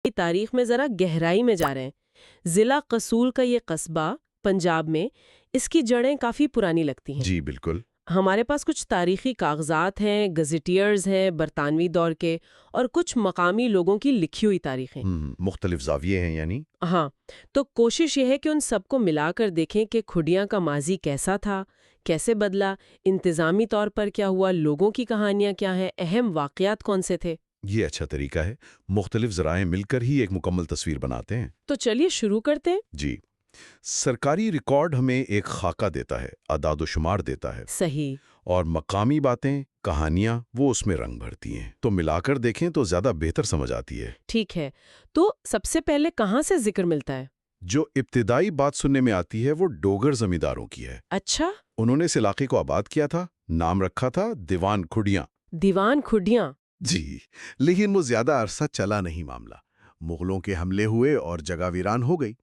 تاریخ میں ذرا گہرائی میں جا رہے ہیں۔ ضلع قصور کا یہ قصبہ پنجاب میں، اس کی جڑیں کافی پرانی لگتی ہیں۔ جی بالکل۔ ہمارے پاس کچھ تاریخی کاغذات ہیں، گزیٹیئرز ہیں برطانوی دور کے، اور کچھ مقامی لوگوں کی لکھی ہوئی تاریخیں۔ مختلف زاویے ہیں یعنی؟ ہاں، تو کوشش یہ ہے کہ ان سب کو ملا کر دیکھیں کہ کھڈیاں کا ماضی کیسا تھا، کیسے بدلا، انتظامی طور پر کیا ہوا، لوگوں کی کہانیاں کیا ہیں، اہم واقعات کون سے تھے۔ یہ اچھا طریقہ ہے، مختلف ذرائع مل کر ہی ایک مکمل تصویر بناتے ہیں۔ تو چلیے شروع کرتے ہیں۔ جی، سرکاری ریکارڈ ہمیں ایک خاکہ دیتا ہے، اعداد و شمار دیتا ہے، صحیح۔ اور مقامی باتیں، کہانیاں وہ اس میں رنگ بھرتی ہیں، تو ملا کر دیکھیں تو زیادہ بہتر سمجھ آتی ہے۔ ٹھیک ہے، تو سب سے پہلے کہاں سے ذکر ملتا ہے؟ جو ابتدائی بات سننے میں آتی ہے وہ ڈوگر زمینداروں کی ہے۔ اچھا، انہوں نے اس علاقے کو آباد کیا تھا، نام رکھا تھا دیوان کھڈیاں۔ دیوان کھڈیاں؟ جی، لیکن وہ زیادہ عرصہ چلا نہیں معاملہ، مغلوں کے حملے ہوئے اور جگہ ویران ہو گئی۔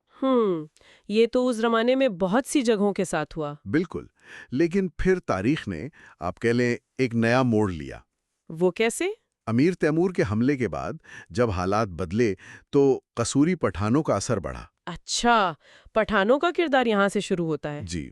یہ تو اس زمانے میں بہت سی جگہوں کے ساتھ ہوا۔ بالکل، لیکن پھر تاریخ نے آپ کہہ لیں ایک نیا موڑ لیا۔ وہ کیسے؟ امیر تیمور کے حملے کے بعد جب حالات بدلے تو قصوری پٹھانوں کا اثر بڑھا۔ اچھا، پٹھانوں کا کردار یہاں سے شروع ہوتا ہے۔ جی،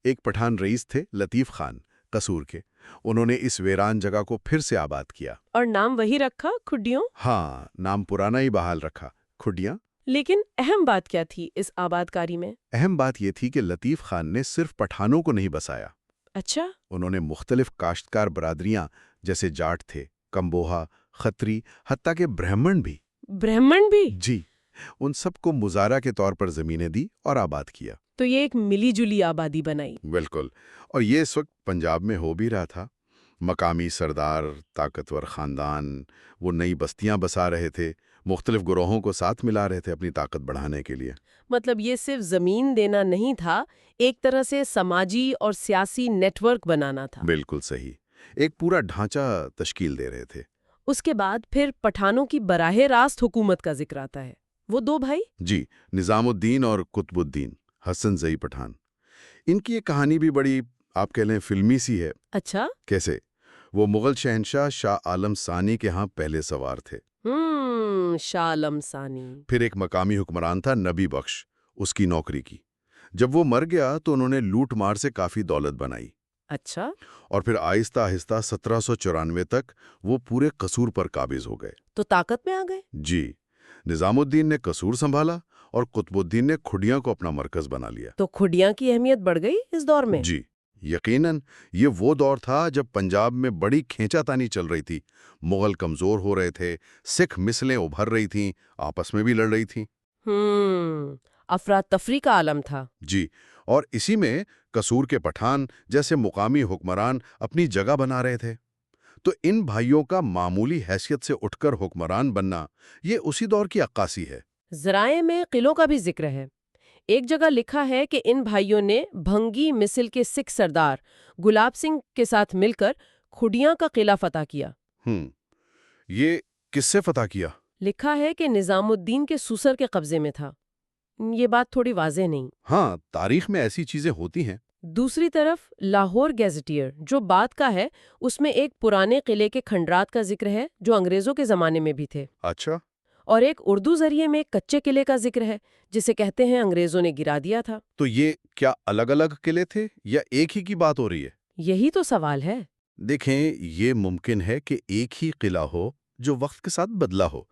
ایک پٹھان رئیس تھے لطیف خان قصور کے، انہوں نے اس ویران جگہ کو پھر سے آباد کیا۔ اور نام وہی رکھا، کھڈیوں؟ ہاں، نام پرانا ہی بحال رکھا، کھڈیاں۔ لیکن اہم بات کیا تھی اس آباد کاری میں؟ اہم بات یہ تھی کہ لطیف خان نے صرف پٹھانوں کو نہیں بسایا۔ اچھا، انہوں نے مختلف کاشتکار برادریاں جیسے جاٹ تھے، کمبوہا، کھتری، حتیٰ کہ برہمن بھی۔ برہمن بھی؟ جی، ان سب کو مزارع کے طور پر زمینیں دی اور آباد کیا۔ تو یہ ایک ملی جلی آبادی بنائی۔ بالکل، اور یہ اس وقت پنجاب میں ہو بھی رہا تھا۔ مقامی سردار، طاقتور خاندان، وہ نئی بستیاں بسا رہے تھے، مختلف گروہوں کو ساتھ ملا رہے تھے اپنی طاقت بڑھانے کے لیے۔ مطلب یہ صرف زمین دینا نہیں تھا، ایک طرح سے سماجی اور سیاسی نیٹ ورک بنانا تھا۔ بالکل صحیح، ایک پورا ڈھانچہ تشکیل دے رہے تھے۔ اس کے بعد پھر پٹھانوں کی براہ راست حکومت کا ذکر آتا ہے، وہ دو بھائی؟ جی، نظام الدین اور قطب الدین حسن زئی پٹھان۔ ان کی ایک کہانی بھی بڑی آپ کہہ لیں فلمی سی ہے۔ اچھا، کیسے؟ وہ مغل شہنشاہ شاہ عالم ثانی کے ہاں پہلے سوار تھے۔ شاہ عالم ثانی۔ پھر ایک مقامی حکمران تھا نبی بخش، اس کی نوکری کی۔ جب وہ مر گیا تو انہوں نے لوٹ مار سے کافی دولت بنائی۔ اچھا، اور پھر آہستہ آہستہ 1794 تک وہ پورے قصور پر قابض ہو گئے۔ تو طاقت میں آ گئے؟ جی، نظام الدین نے قصور سنبھالا اور قطب الدین نے کھڈیاں کو اپنا مرکز بنا لیا۔ تو کھڈیاں کی اہمیت بڑھ گئی اس دور میں؟ جی، یقیناً یہ وہ دور تھا جب پنجاب میں بڑی کھینچا تانی چل رہی تھی، مغل کمزور ہو رہے تھے، سکھ مثلیں ابھر رہی تھیں، آپس میں بھی لڑ رہی تھیں۔ افراتفری کا عالم تھا۔ جی، اور اسی میں قصور کے پٹھان جیسے مقامی حکمران اپنی جگہ بنا رہے تھے۔ تو ان بھائیوں کا معمولی حیثیت سے اٹھ کر حکمران بننا یہ اسی دور کی عکاسی ہے۔ ذرائع میں قلعوں کا بھی ذکر ہے۔ ایک جگہ لکھا ہے کہ ان بھائیوں نے بھنگی مثل کے سکھ سردار گلاب سنگھ کے ساتھ مل کر کھڈیاں کا قلعہ فتح کیا۔ یہ کس سے فتح کیا؟ لکھا ہے کہ نظام الدین کے سوسر کے قبضے میں تھا۔ یہ بات تھوڑی واضح نہیں۔ ہاں، تاریخ میں ایسی چیزیں ہوتی ہیں۔ دوسری طرف لاہور گیزیٹیئر جو بعد کا ہے، اس میں ایک پرانے قلعے کے کھنڈرات کا ذکر ہے جو انگریزوں کے زمانے میں بھی تھے۔ اچھا، اور ایک اردو ذریعے میں کچے قلعے کا ذکر ہے جسے کہتے ہیں انگریزوں نے گرا دیا تھا۔ تو یہ کیا الگ الگ قلعے تھے یا ایک ہی کی بات ہو رہی ہے؟ یہی تو سوال ہے۔ دیکھیں، یہ ممکن ہے کہ ایک ہی قلعہ ہو جو وقت کے ساتھ بدلا ہو،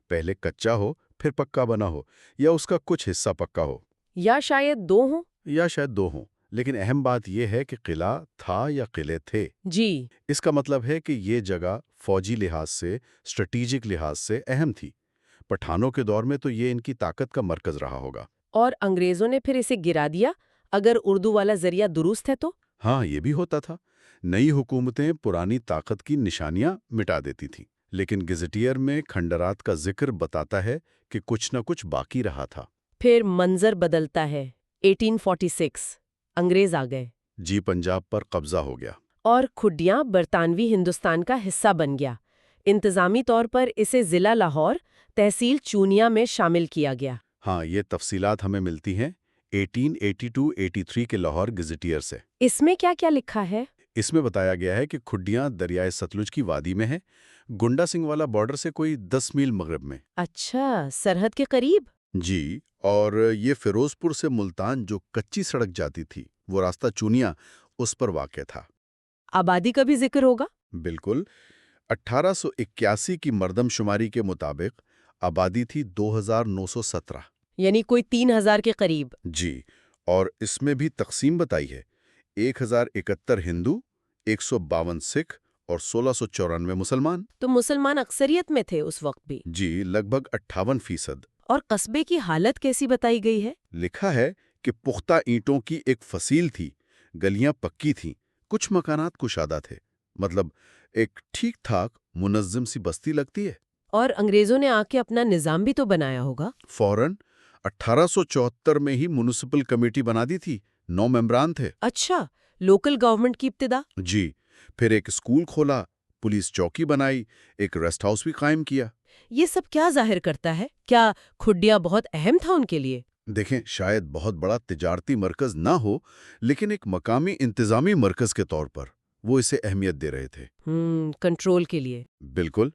پہلے کچا ہو پھر پکا بنا ہو، یا اس کا کچھ حصہ پکا ہو، یا شاید دو ہوں۔ یا شاید دو ہوں۔ لیکن اہم بات یہ ہے کہ قلعہ تھا یا قلعے تھے۔ جی، اس کا مطلب ہے کہ یہ جگہ فوجی لحاظ سے، اسٹریٹجک لحاظ سے اہم تھی۔ پٹھانوں کے دور میں تو یہ ان کی طاقت کا مرکز رہا ہوگا۔ اور انگریزوں نے پھر اسے گرا دیا اگر اردو والا ذریعہ درست ہے تو؟ ہاں، یہ بھی ہوتا تھا۔ نئی حکومتیں پرانی طاقت کی نشانیاں مٹا دیتی تھیں، لیکن گزیٹیئر میں کھنڈرات کا ذکر بتاتا ہے کہ کچھ نہ کچھ باقی رہا تھا۔ پھر منظر بدلتا ہے۔ 1846 انگریز آ گئے۔ جی، پنجاب پر قبضہ ہو گیا۔ اور کھڈیاں برطانوی ہندوستان کا حصہ بن گیا۔ انتظامی طور پر اسے ضلع لاہور، تحصیل چونیا میں شامل کیا گیا۔ ہاں، یہ تفصیلات ہمیں ملتی ہیں 1882-83 کے لاہور گزیٹیئر سے۔ اس میں کیا کیا لکھا ہے؟ اس میں بتایا گیا ہے کہ کھڈیاں دریائے ستلج کی وادی میں ہے، گنڈا سنگھ والا بارڈر سے کوئی 10 میل مغرب میں۔ اچھا، سرحد کے قریب؟ جی، اور یہ فیروز پور سے ملتان جو کچی سڑک جاتی تھی، وہ راستہ چونیا، اس پر واقع تھا۔ آبادی کا بھی ذکر ہوگا؟ بالکل، 1881 کی مردم شماری کے مطابق آبادی تھی 2917۔ یعنی کوئی 3000 کے قریب؟ جی، اور اس میں بھی تقسیم بتائی ہے، 1071 ہندو، 152 سکھ اور 1694 مسلمان۔ تو مسلمان اکثریت میں تھے اس وقت بھی؟ جی، لگ بھگ 58%۔ اور قصبے کی حالت کیسی بتائی گئی ہے؟ لکھا ہے کہ پختہ اینٹوں کی ایک فصیل تھی، گلیاں پکی تھیں، کچھ مکانات کشادہ تھے، مطلب ایک ٹھیک ٹھاک منظم سی بستی لگتی ہے۔ اور انگریزوں نے آ کے اپنا نظام بھی تو بنایا ہوگا؟ فوراً 1874 میں ہی میونسپل کمیٹی بنا دی تھی، 9 ممبران تھے۔ اچھا، لوکل گورنمنٹ کی ابتدا؟ جی، پھر ایک اسکول کھولا، پولیس چوکی بنائی، ایک ریسٹ ہاؤس بھی قائم کیا۔ یہ سب کیا ظاہر کرتا ہے؟ کیا کھڈیا بہت اہم تھا ان کے لیے؟ دیکھیں، شاید بہت بڑا تجارتی مرکز نہ ہو، لیکن ایک مقامی انتظامی مرکز کے طور پر وہ اسے اہمیت دے رہے تھے۔ کنٹرول کے لیے؟ بالکل،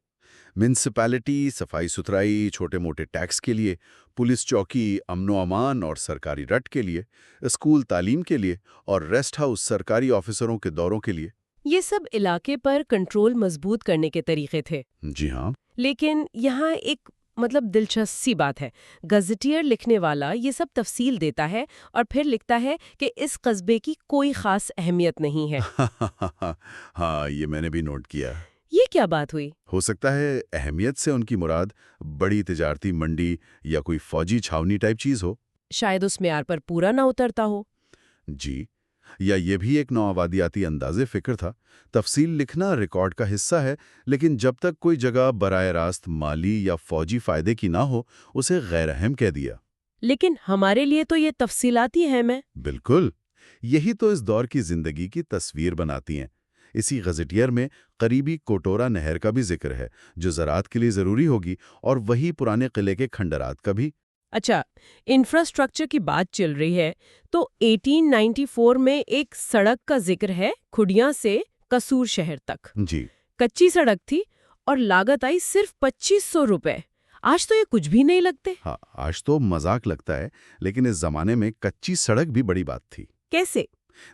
میونسپیلٹی، صفائی ستھرائی، چھوٹے موٹے ٹیکس کے لیے، پولیس چوکی امن و امان اور سرکاری رٹ کے لیے، اسکول تعلیم کے لیے، اور ریسٹ ہاؤس سرکاری آفیسروں کے دوروں کے لیے۔ یہ سب علاقے پر کنٹرول مضبوط کرنے کے طریقے تھے۔ جی ہاں۔ لیکن یہاں ایک دلچسپ سی بات ہے، گزٹیئر لکھنے والا یہ سب تفصیل دیتا ہے اور پھر لکھتا ہے کہ اس قصبے کی کوئی خاص اہمیت نہیں ہے۔ ہاں، یہ میں نے بھی نوٹ کیا۔ یہ کیا بات ہوئی؟ ہو سکتا ہے اہمیت سے ان کی مراد بڑی تجارتی منڈی یا کوئی فوجی چھاونی ٹائپ چیز ہو۔ شاید اس معیار پر پورا نہ اترتا ہو۔ جی، یا یہ بھی ایک نوآبادیاتی انداز فکر تھا۔ تفصیل لکھنا ریکارڈ کا حصہ ہے، لیکن جب تک کوئی جگہ براہ راست مالی یا فوجی فائدے کی نہ ہو، اسے غیر اہم کہہ دیا۔ لیکن ہمارے لیے تو یہ تفصیلاتی اہم ہے۔ بالکل، یہی تو اس دور کی زندگی کی تصویر بناتی ہیں۔ اسی گزٹیئر میں قریبی کوٹورا نہر کا بھی ذکر ہے، جو زراعت کے لیے ضروری ہوگی، اور وہی پرانے قلعے کے کھنڈرات کا بھی۔ اچھا، انفراسٹرکچر کی بات چل رہی ہے تو 1894 میں ایک سڑک کا ذکر ہے، کھڈیاں سے قصور شہر تک۔ جی، کچی سڑک تھی اور لاگت آئی صرف 2500 روپے۔ آج تو یہ کچھ بھی نہیں لگتے۔ ہاں، آج تو مذاق لگتا ہے، لیکن اس زمانے میں کچی سڑک بھی بڑی بات تھی۔ کیسے؟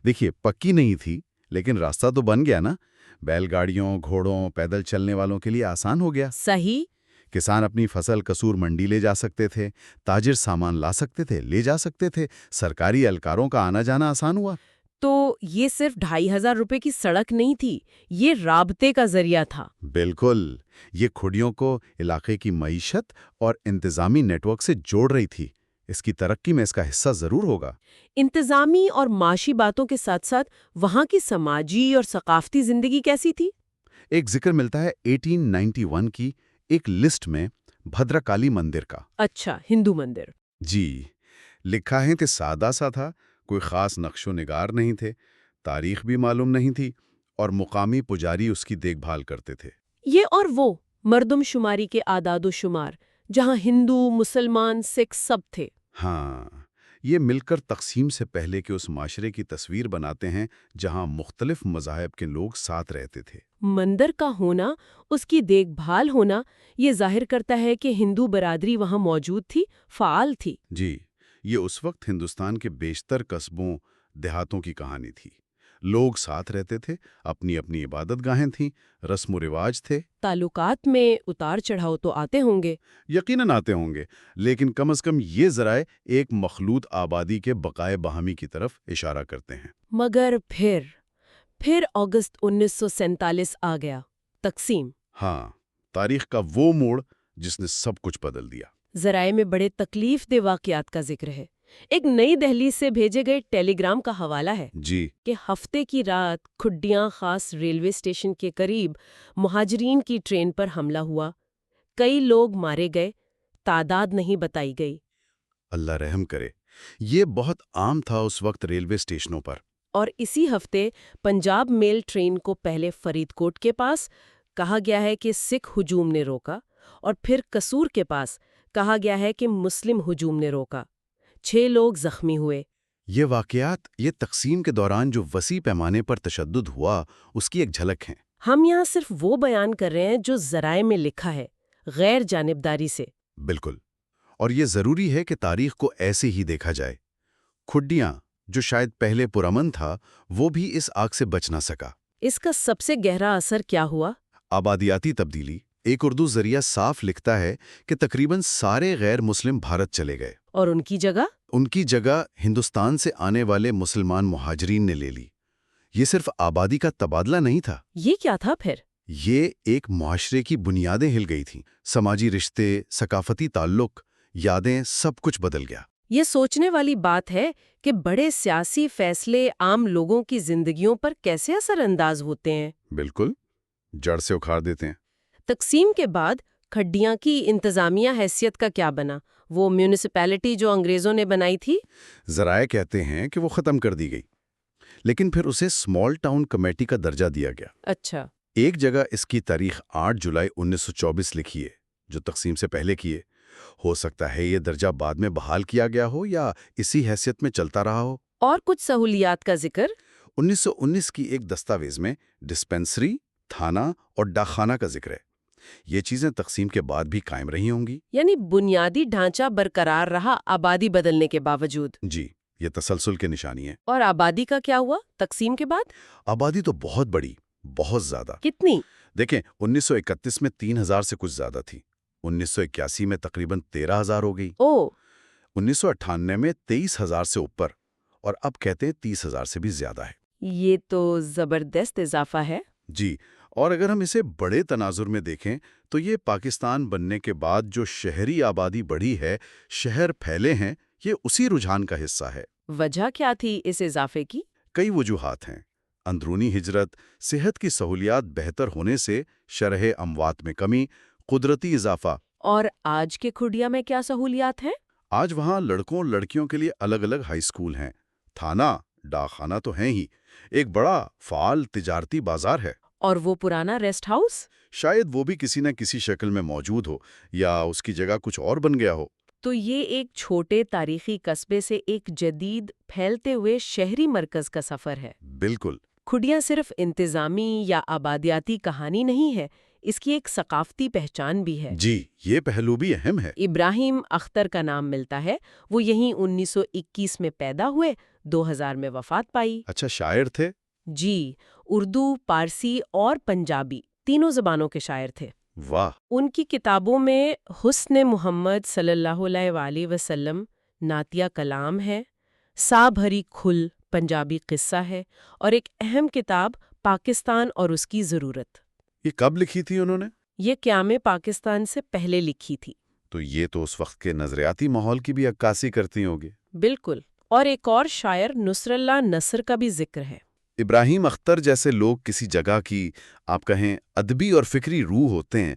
دیکھیے، پکی نہیں تھی، لیکن راستہ تو بن گیا نا۔ بیل گاڑیوں، گھوڑوں، پیدل چلنے والوں کے لیے آسان ہو گیا۔ صحیح۔ کسان اپنی فصل قصور منڈی لے جا سکتے تھے، تاجر سامان لا سکتے تھے، لے جا سکتے تھے، سرکاری اہلکاروں کا آنا جانا آسان ہوا۔ تو یہ صرف 2500 روپے کی سڑک نہیں تھی، یہ رابطے کا ذریعہ تھا۔ بالکل، یہ کھڈیوں کو علاقے کی معیشت اور انتظامی نیٹ ورک سے جوڑ رہی تھی۔ اس کی ترقی میں اس کا حصہ ضرور ہوگا۔ انتظامی اور معاشی باتوں کے ساتھ ساتھ وہاں کی سماجی اور ثقافتی زندگی کیسی تھی؟ ایک ذکر ملتا ہے 1891 کی ایک لسٹ میں بھدرکالی مندر کا۔ اچھا، ہندو مندر۔ جی، لکھا ہے کہ سادہ سا تھا، کوئی خاص نقش و نگار نہیں تھے، تاریخ بھی معلوم نہیں تھی، اور مقامی پجاری اس کی دیکھ بھال کرتے تھے۔ یہ اور وہ مردم شماری کے اعداد و شمار جہاں ہندو، مسلمان، سکھ سب تھے۔ ہاں، یہ مل کر تقسیم سے پہلے کے اس معاشرے کی تصویر بناتے ہیں جہاں مختلف مذاہب کے لوگ ساتھ رہتے تھے۔ مندر کا ہونا، اس کی دیکھ بھال ہونا، یہ ظاہر کرتا ہے کہ ہندو برادری وہاں موجود تھی، فعال تھی۔ جی، یہ اس وقت ہندوستان کے بیشتر قصبوں، دیہاتوں کی کہانی تھی۔ لوگ ساتھ رہتے تھے، اپنی اپنی عبادت گاہیں تھیں، رسم و رواج تھے۔ تعلقات میں اتار چڑھاؤ تو آتے ہوں گے۔ یقیناً آتے ہوں گے، لیکن کم از کم یہ ذرائع ایک مخلوط آبادی کے بقائے باہمی کی طرف اشارہ کرتے ہیں۔ مگر پھر اگست 1947 آ گیا، تقسیم۔ ہاں، تاریخ کا وہ موڑ جس نے سب کچھ بدل دیا۔ ذرائع میں بڑے تکلیف دہ واقعات کا ذکر ہے۔ ایک نئی دہلی سے بھیجے گئے ٹیلی گرام کا حوالہ ہے جی، کہ ہفتے کی رات کھڈیاں خاص ریلوے اسٹیشن کے قریب مہاجرین کی ٹرین پر حملہ ہوا، کئی لوگ مارے گئے، تعداد نہیں بتائی گئی۔ اللہ رحم کرے، یہ بہت عام تھا اس وقت ریلوے اسٹیشنوں پر۔ اور اسی ہفتے پنجاب میل ٹرین کو پہلے فرید کوٹ کے پاس کہا گیا ہے کہ سکھ ہجوم نے روکا، اور پھر قصور کے پاس کہا گیا ہے کہ مسلم ہجوم نے روکا۔ 6 لوگ زخمی ہوئے۔ یہ واقعات یہ تقسیم کے دوران جو وسیع پیمانے پر تشدد ہوا اس کی ایک جھلک ہیں۔ ہم یہاں صرف وہ بیان کر رہے ہیں جو ذرائع میں لکھا ہے، غیر جانبداری سے۔ بالکل، اور یہ ضروری ہے کہ تاریخ کو ایسے ہی دیکھا جائے۔ کھڈیاں جو شاید پہلے پرامن تھا وہ بھی اس آگ سے بچ نہ سکا۔ اس کا سب سے گہرا اثر کیا ہوا؟ آبادیاتی تبدیلی۔ ایک اردو ذریعہ صاف لکھتا ہے کہ تقریباً سارے غیر مسلم بھارت چلے گئے، اور ان کی جگہ؟ ان کی جگہ ہندوستان سے آنے والے مسلمان مہاجرین نے لے لی۔ یہ صرف آبادی کا تبادلہ نہیں تھا، یہ کیا تھا پھر؟ یہ ایک معاشرے کی بنیادیں ہل گئی تھیں۔ سماجی رشتے، ثقافتی تعلق، یادیں، سب کچھ بدل گیا۔ یہ سوچنے والی بات ہے کہ بڑے سیاسی فیصلے عام لوگوں کی زندگیوں پر کیسے اثر انداز ہوتے ہیں۔ بالکل، جڑ سے اکھاڑ دیتے ہیں۔ تقسیم کے بعد کھڈیاں کی انتظامیہ حیثیت کا کیا بنا؟ وہ میونسپیلٹی جو انگریزوں نے بنائی تھی؟ ذرائع کہتے ہیں کہ وہ ختم کر دی گئی، لیکن پھر اسے اسمال ٹاؤن کمیٹی کا درجہ دیا گیا۔ اچھا۔ ایک جگہ اس کی تاریخ 8 جولائی 1924 لکھی ہے، جو تقسیم سے پہلے کی ہے۔ ہو سکتا ہے یہ درجہ بعد میں بحال کیا گیا ہو یا اسی حیثیت میں چلتا رہا ہو۔ اور کچھ سہولیات کا ذکر؟ 1919 کی ایک دستاویز میں ڈسپنسری، تھانہ اور ڈاکخانہ کا ذکر ہے۔ یہ چیزیں تقسیم کے بعد بھی قائم رہی ہوں گی۔ یعنی بنیادی ڈھانچہ برقرار رہا آبادی بدلنے کے باوجود۔ جی، یہ تسلسل کی نشانی ہے۔ اور آبادی کا کیا ہوا تقسیم کے بعد؟ آبادی تو بہت بڑی، بہت زیادہ۔ کتنی؟ دیکھیں، 1931 میں 3000 سے کچھ زیادہ تھی، 1981 میں تقریباً 13,000 ہو گئی، او 1998 میں 23,000 سے اوپر، اور اب کہتے ہیں 30,000 سے بھی زیادہ ہے۔ یہ تو زبردست اضافہ ہے۔ جی، اور اگر ہم اسے بڑے تناظر میں دیکھیں تو یہ پاکستان بننے کے بعد جو شہری آبادی بڑھی ہے، شہر پھیلے ہیں، یہ اسی رجحان کا حصہ ہے۔ وجہ کیا تھی اس اضافے کی؟ کئی وجوہات ہیں۔ اندرونی ہجرت، صحت کی سہولیات بہتر ہونے سے شرح اموات میں کمی، قدرتی اضافہ۔ اور آج کے کھڈیا میں کیا سہولیات ہیں؟ آج وہاں لڑکوں اور لڑکیوں کے لیے الگ الگ ہائی اسکول ہیں، تھانہ، ڈاکخانہ تو ہیں ہی، ایک بڑا فعال تجارتی بازار ہے۔ اور وہ پرانا ریسٹ ہاؤس؟ شاید وہ بھی کسی نہ کسی شکل میں موجود ہو یا اس کی جگہ کچھ اور بن گیا ہو۔ تو یہ ایک چھوٹے تاریخی قصبے سے ایک جدید پھیلتے ہوئے شہری مرکز کا سفر ہے۔ بالکل۔ کھڈیاں صرف انتظامی یا آبادیاتی کہانی نہیں ہے، اس کی ایک ثقافتی پہچان بھی ہے۔ جی، یہ پہلو بھی اہم ہے۔ ابراہیم اختر کا نام ملتا ہے، وہ یہیں 1921 میں پیدا ہوئے، 2000 میں وفات پائی۔ اچھا، شاعر تھے؟ جی، اردو، پارسی اور پنجابی تینوں زبانوں کے شاعر تھے۔ واہ! ان کی کتابوں میں حسن محمد صلی اللہ علیہ وآلہ وسلم نعتیہ کلام ہے، سا بھری کھل پنجابی قصہ ہے، اور ایک اہم کتاب پاکستان اور اس کی ضرورت۔ یہ کب لکھی تھی انہوں نے؟ یہ قیام پاکستان سے پہلے لکھی تھی۔ تو یہ تو اس وقت کے نظریاتی ماحول کی بھی عکاسی کرتی ہوگی۔ بالکل۔ اور ایک اور شاعر نصر اللہ نصر کا بھی ذکر ہے۔ ابراہیم اختر جیسے لوگ کسی جگہ کی، آپ کہیں، ادبی اور فکری روح ہوتے ہیں۔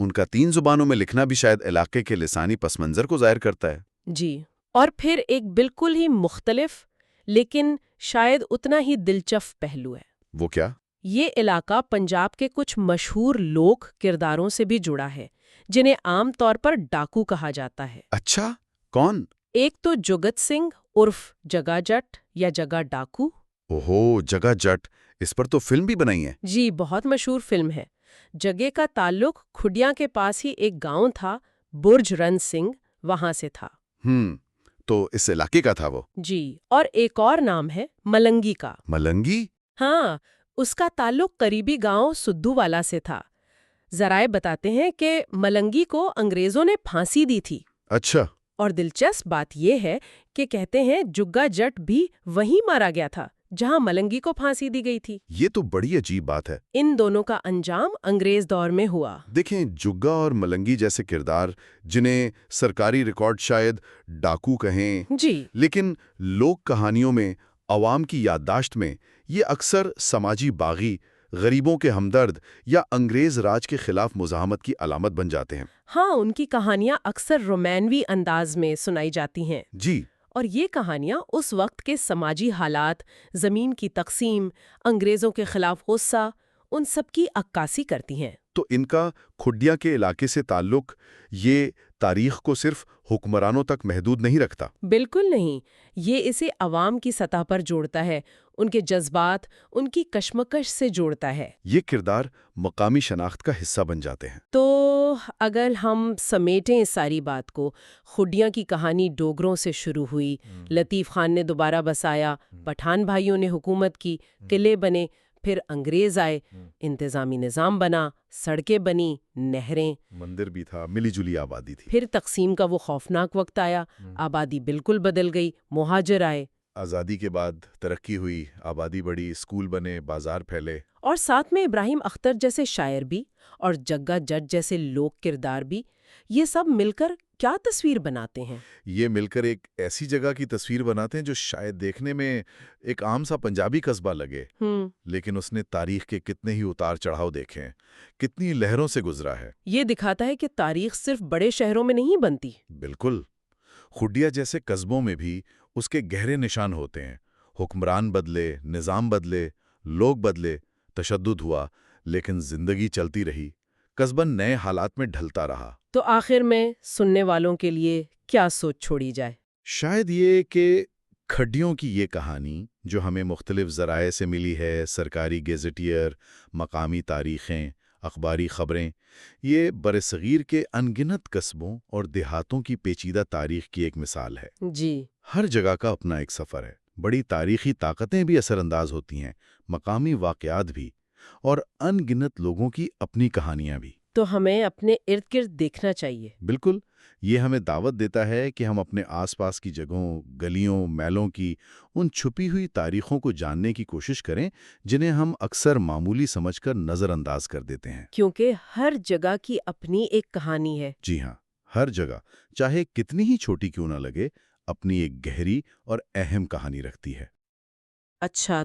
ان کا 3 زبانوں میں لکھنا بھی شاید علاقے کے لسانی پس منظر کو ظاہر کرتا ہے۔ جی، اور پھر ایک بالکل ہی مختلف لیکن شاید اتنا ہی دلچسپ پہلو ہے۔ وہ کیا؟ یہ علاقہ پنجاب کے کچھ مشہور لوک کرداروں سے بھی جڑا ہے، جنہیں عام طور پر ڈاکو کہا جاتا ہے۔ اچھا، کون؟ ایک تو جگت سنگھ عرف جگا جٹ یا جگا ڈاکو۔ اوہو، جگہ جٹ، اس پر تو فلم بھی بنائی ہے۔ جی، بہت مشہور فلم ہے۔ جگے کا تعلق کھڈیاں کے پاس ہی ایک گاؤں تھا، برج رن سنگھ، وہاں سے تھا۔ تو اس علاقے کا تھا وہ؟ جی، اور ایک اور نام ہے ملنگی کا۔ ملنگی؟ ہاں، اس کا تعلق قریبی گاؤں سدھو والا سے تھا۔ ذرائع بتاتے ہیں کہ ملنگی کو انگریزوں نے پھانسی دی تھی۔ اچھا۔ اور دلچسپ بات یہ ہے کہ کہتے ہیں جگا جٹ بھی وہیں مارا گیا تھا جہاں ملنگی کو پھانسی دی گئی تھی۔ یہ تو بڑی عجیب بات ہے۔ ان دونوں کا انجام انگریز دور میں ہوا۔ دیکھیں، جگا اور ملنگی جیسے کردار، جنہیں سرکاری ریکارڈ شاید ڈاکو کہیں، جی، لیکن لوک کہانیوں میں، عوام کی یادداشت میں، یہ اکثر سماجی باغی، غریبوں کے ہمدرد یا انگریز راج کے خلاف مزاحمت کی علامت بن جاتے ہیں۔ ہاں، ان کی کہانیاں اکثر رومانوی انداز میں سنائی جاتی ہیں۔ جی۔ اور یہ کہانیاں اس وقت کے سماجی حالات، زمین کی تقسیم، انگریزوں کے خلاف غصہ، ان سب کی عکاسی کرتی ہیں۔ تو ان کا کھڈیا کے علاقے سے تعلق یہ تاریخ کو صرف حکمرانوں تک محدود نہیں رکھتا۔ بالکل نہیں، یہ اسے عوام کی سطح پر جوڑتا ہے، ان کے جذبات، ان کی کشمکش سے جوڑتا ہے۔ یہ کردار مقامی شناخت کا حصہ بن جاتے ہیں۔ تو اگر ہم سمیٹیں اس ساری بات کو، خڈیاں کی کہانی ڈوگروں سے شروع ہوئی، لطیف خان نے دوبارہ بسایا، پٹھان بھائیوں نے حکومت کی، قلعے بنے، پھر انگریز آئے، انتظامی نظام بنا، سڑکیں بنی، نہریں، مندر بھی تھا، ملی جلی آبادی تھی۔ پھر تقسیم کا وہ خوفناک وقت آیا، آبادی بالکل بدل گئی، مہاجر آئے، آزادی کے بعد ترقی ہوئی، آبادی بڑھی، اسکول بنے، بازار پھیلے۔ اور ساتھ میں ابراہیم اختر جیسے شاعر بھی اور جگا جٹ جیسے لوک کردار بھی، یہ سب مل کر کیا تصویر بناتے ہیں؟ یہ مل کر ایک ایسی جگہ کی تصویر بناتے ہیں جو شاید دیکھنے میں ایک عام سا پنجابی قصبہ لگے، لیکن اس نے تاریخ کے کتنے ہی اتار چڑھاؤ دیکھے ہیں، کتنی لہروں سے گزرا ہے۔ یہ دکھاتا ہے کہ تاریخ صرف بڑے شہروں میں نہیں بنتی۔ بالکل، خڈیا جیسے قصبوں میں بھی اس کے گہرے نشان ہوتے ہیں۔ حکمران بدلے، نظام بدلے، لوگ بدلے، تشدد ہوا، لیکن زندگی چلتی رہی، قصبہ نئے حالات میں ڈھلتا رہا۔ تو آخر میں سننے والوں کے لیے کیا سوچ چھوڑی جائے؟ شاید یہ کہ کھڈیوں کی یہ کہانی جو ہمیں مختلف ذرائع سے ملی ہے، سرکاری گیزٹیئر، مقامی تاریخیں، اخباری خبریں، یہ برصغیر کے انگنت قصبوں اور دیہاتوں کی پیچیدہ تاریخ کی ایک مثال ہے۔ جی، ہر جگہ کا اپنا ایک سفر ہے، بڑی تاریخی طاقتیں بھی اثر انداز ہوتی ہیں، مقامی واقعات بھی، اور ان گنت لوگوں کی اپنی کہانیاں بھی۔ تو ہمیں اپنے ارد گرد دیکھنا چاہیے۔ بالکل، یہ ہمیں دعوت دیتا ہے کہ ہم اپنے آس پاس کی جگہوں، گلیوں، میلوں کی ان چھپی ہوئی تاریخوں کو جاننے کی کوشش کریں جنہیں ہم اکثر معمولی سمجھ کر نظر انداز کر دیتے ہیں۔ کیونکہ ہر جگہ کی اپنی ایک کہانی ہے۔ جی ہاں، ہر جگہ، چاہے کتنی ہی چھوٹی کیوں نہ لگے، اپنی ایک گہری اور اہم کہانی رکھتی ہے۔ اچھا،